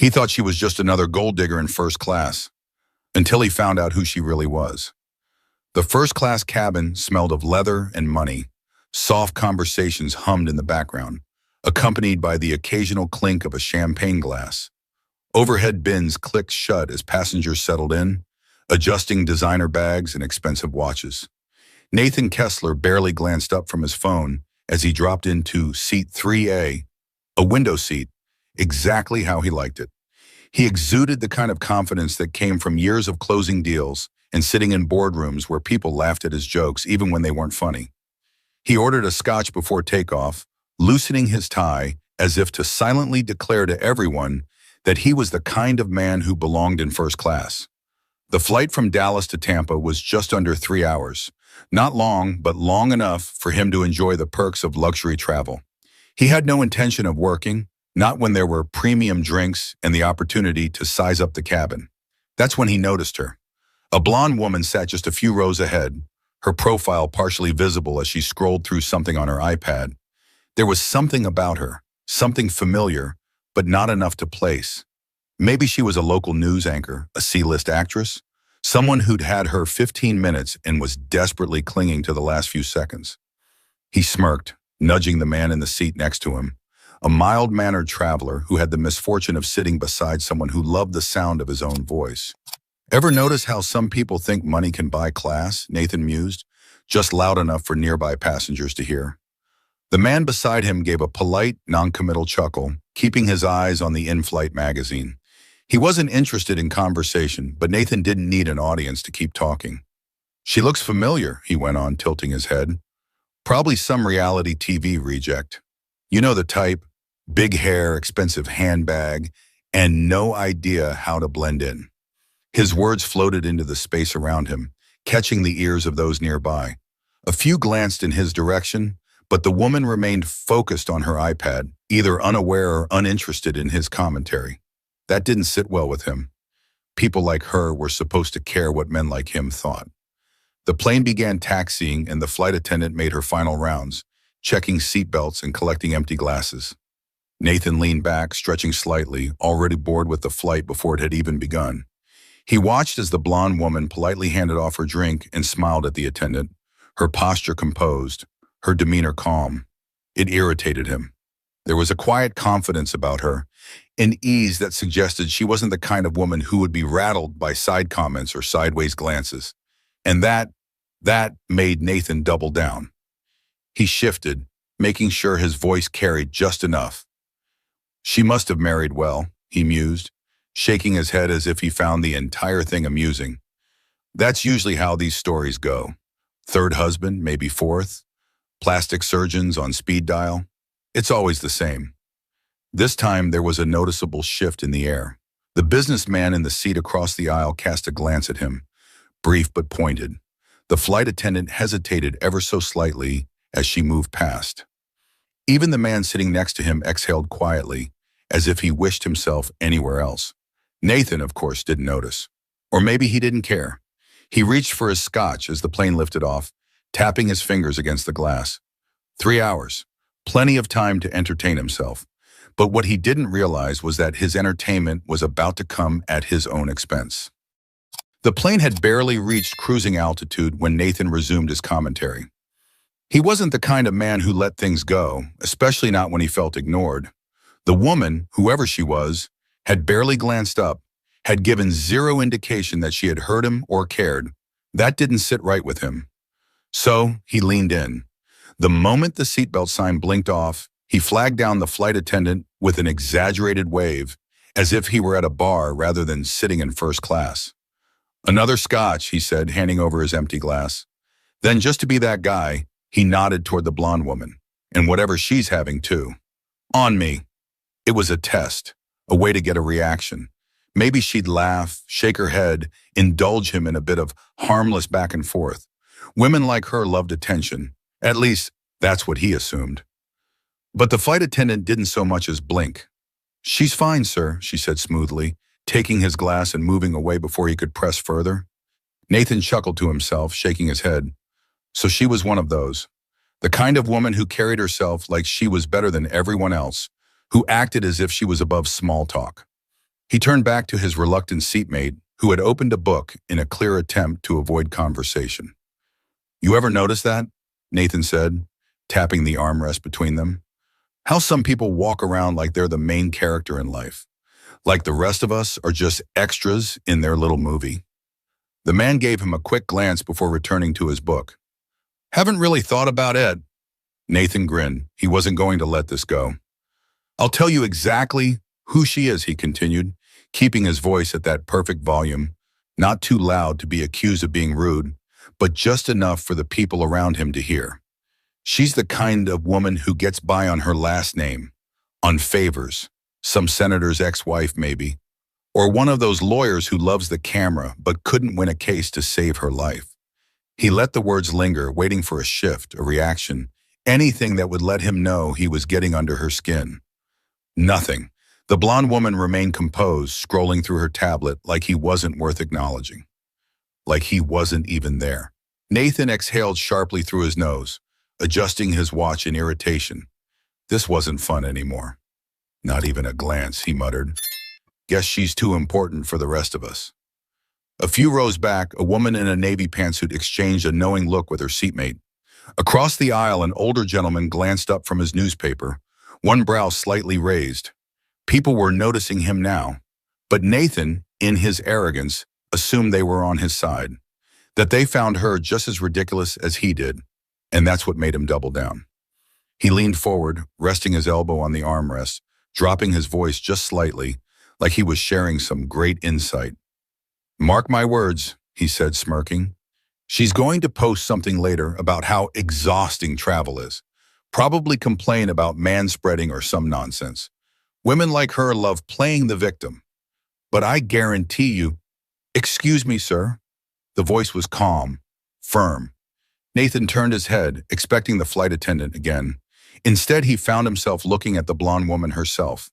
He thought she was just another gold digger in first class, until he found out who she really was. The first-class cabin smelled of leather and money. Soft conversations hummed in the background, accompanied by the occasional clink of a champagne glass. Overhead bins clicked shut as passengers settled in, adjusting designer bags and expensive watches. Nathan Kessler barely glanced up from his phone as he dropped into seat 3A, a window seat, exactly how he liked it. He exuded the kind of confidence that came from years of closing deals and sitting in boardrooms where people laughed at his jokes even when they weren't funny. He ordered a scotch before takeoff, loosening his tie as if to silently declare to everyone that he was the kind of man who belonged in first class. The flight from Dallas to Tampa was just under 3 hours. Not long, but long enough for him to enjoy the perks of luxury travel. He had no intention of working, not when there were premium drinks and the opportunity to size up the cabin. That's when he noticed her. A blonde woman sat just a few rows ahead, her profile partially visible as she scrolled through something on her iPad. There was something about her, something familiar, but not enough to place. Maybe she was a local news anchor, a C-list actress, someone who'd had her 15 minutes and was desperately clinging to the last few seconds. He smirked, nudging the man in the seat next to him, a mild-mannered traveler who had the misfortune of sitting beside someone who loved the sound of his own voice. Ever notice how some people think money can buy class? Nathan mused, just loud enough for nearby passengers to hear. The man beside him gave a polite, non-committal chuckle, keeping his eyes on the in-flight magazine. He wasn't interested in conversation, but Nathan didn't need an audience to keep talking. "She looks familiar," he went on, tilting his head. "Probably some reality TV reject. You know the type, big hair, expensive handbag, and no idea how to blend in." His words floated into the space around him, catching the ears of those nearby. A few glanced in his direction, but the woman remained focused on her iPad, either unaware or uninterested in his commentary. That didn't sit well with him. People like her were supposed to care what men like him thought. The plane began taxiing and the flight attendant made her final rounds, checking seatbelts and collecting empty glasses. Nathan leaned back, stretching slightly, already bored with the flight before it had even begun. He watched as the blonde woman politely handed off her drink and smiled at the attendant, her posture composed, her demeanor calm. It irritated him. There was a quiet confidence about her, an ease that suggested she wasn't the kind of woman who would be rattled by side comments or sideways glances. And that made Nathan double down. He shifted, making sure his voice carried just enough. "She must have married well," he mused, shaking his head as if he found the entire thing amusing. "That's usually how these stories go. Third husband, maybe fourth. Plastic surgeons on speed dial. It's always the same." This time there was a noticeable shift in the air. The businessman in the seat across the aisle cast a glance at him, brief but pointed. The flight attendant hesitated ever so slightly as she moved past. Even the man sitting next to him exhaled quietly, as if he wished himself anywhere else. Nathan, of course, didn't notice. Or maybe he didn't care. He reached for his scotch as the plane lifted off, tapping his fingers against the glass. 3 hours. Plenty of time to entertain himself. But what he didn't realize was that his entertainment was about to come at his own expense. The plane had barely reached cruising altitude when Nathan resumed his commentary. He wasn't the kind of man who let things go, especially not when he felt ignored. The woman, whoever she was, had barely glanced up, had given zero indication that she had heard him or cared. That didn't sit right with him. So he leaned in. The moment the seatbelt sign blinked off, he flagged down the flight attendant with an exaggerated wave, as if he were at a bar rather than sitting in first class. "Another scotch," he said, handing over his empty glass. Then, just to be that guy, he nodded toward the blonde woman. "And whatever she's having, too." "On me." It was a test, a way to get a reaction. Maybe she'd laugh, shake her head, indulge him in a bit of harmless back and forth. Women like her loved attention. At least, that's what he assumed. But the flight attendant didn't so much as blink. "She's fine, sir," she said smoothly, taking his glass and moving away before he could press further. Nathan chuckled to himself, shaking his head. So she was one of those. The kind of woman who carried herself like she was better than everyone else, who acted as if she was above small talk. He turned back to his reluctant seatmate, who had opened a book in a clear attempt to avoid conversation. "You ever notice that?" Nathan said, tapping the armrest between them. "How some people walk around like they're the main character in life, like the rest of us are just extras in their little movie." The man gave him a quick glance before returning to his book. "Haven't really thought about it." Nathan grinned. He wasn't going to let this go. "I'll tell you exactly who she is," he continued, keeping his voice at that perfect volume, not too loud to be accused of being rude, but just enough for the people around him to hear. "She's the kind of woman who gets by on her last name, on favors, some senator's ex-wife maybe, or one of those lawyers who loves the camera but couldn't win a case to save her life." He let the words linger, waiting for a shift, a reaction, anything that would let him know he was getting under her skin. Nothing. The blonde woman remained composed, scrolling through her tablet like he wasn't worth acknowledging. Like he wasn't even there. Nathan exhaled sharply through his nose, adjusting his watch in irritation. This wasn't fun anymore. "Not even a glance," he muttered. "Guess she's too important for the rest of us." A few rows back, a woman in a navy pantsuit exchanged a knowing look with her seatmate. Across the aisle, an older gentleman glanced up from his newspaper, one brow slightly raised. People were noticing him now, but Nathan, in his arrogance, assumed they were on his side, that they found her just as ridiculous as he did, and that's what made him double down. He leaned forward, resting his elbow on the armrest, dropping his voice just slightly, like he was sharing some great insight. "Mark my words," he said, smirking. "She's going to post something later about how exhausting travel is. Probably complain about manspreading or some nonsense. Women like her love playing the victim. But I guarantee you—" "Excuse me, sir." The voice was calm, firm. Nathan turned his head, expecting the flight attendant again. Instead, he found himself looking at the blonde woman herself.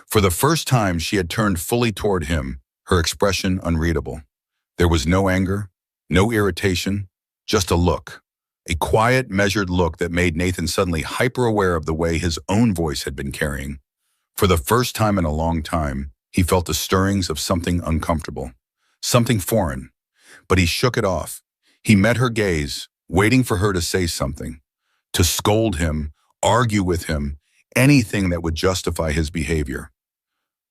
For the first time, she had turned fully toward him, her expression unreadable. There was no anger, no irritation, just a look. A quiet, measured look that made Nathan suddenly hyper-aware of the way his own voice had been carrying. For the first time in a long time, he felt the stirrings of something uncomfortable, something foreign. But he shook it off. He met her gaze, waiting for her to say something, to scold him, argue with him, anything that would justify his behavior.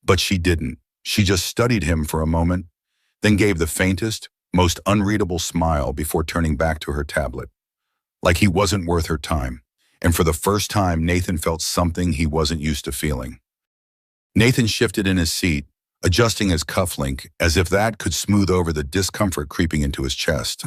But she didn't. She just studied him for a moment, then gave the faintest, most unreadable smile before turning back to her tablet. Like he wasn't worth her time. And for the first time, Nathan felt something he wasn't used to feeling. Nathan shifted in his seat, adjusting his cufflink as if that could smooth over the discomfort creeping into his chest.